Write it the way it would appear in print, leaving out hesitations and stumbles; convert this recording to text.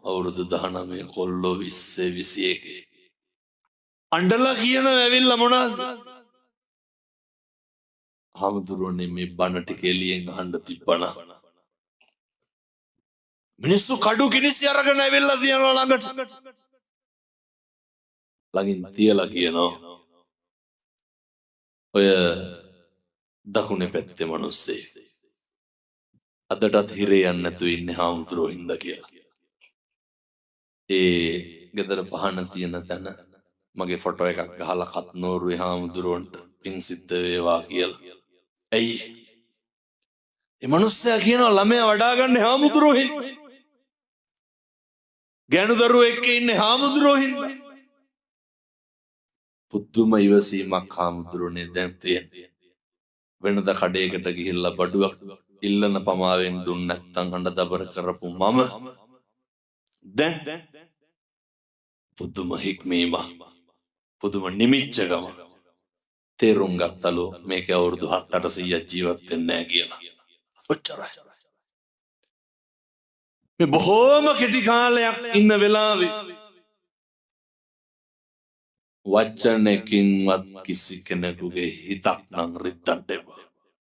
අවුරුදු 19 කොල්ලෝ 20 21 අඬලා කියන ඇවිල්ලා මොනවද හාමුදුරුවනේ මේ බණ ටික එළියෙන් අහන්න තිබ්බනා මිනිස්සු කඩු කිනිසි අරගෙන ඇවිල්ලා තියනවා ළඟට ළඟින් තියලා කියනවා ඔය දකුණේ පැත්තේ මිනිස්සේ අදටත් හිරේ යන්නේ නැතුව ඉන්නේ හාමුදුරුවෝ හින්දා කියලා. ඒ ගෙදර පහන තියෙන තැන මගේ ෆොටෝ එකක් ගහලා කත්නෝරුවේ හාමුදුරුවන්ට පින් සිද්ධ වේවා කියලා. ඇයි? ඒ මිනිස්සයා කියනවා ළමයා වඩා ගන්න හාමුදුරුවෝ හින්දා. ගෑනු දරුවෝ එක්ක ඉන්නේ හාමුදුරුවෝ හින්දා. පුදුම ඉවසීමක් හාමුදුරුවනේ දැන් තියෙන්නේ. වෙනද කඩේකට ගිහිල්ලා බඩුවක් ඉල්ලන පමාවෙන් දුන්න නැත්නම් අඬ දබර කරපු මම දැන් පුදුම හික්මීම පුදුම නිමිච්චකම තේරුම් ගත්තලු මේක අවුරුදු 700 ජීවත් වෙන්නේ නැහැ කියලා. ඔච්චරයි. මේ බොහෝම කෙටි කාලයක් ඉන්න වෙලාවේ වචනකින්වත් කිසි කෙනෙකුගේ හිතක් නම් රිද්දන්න එපා.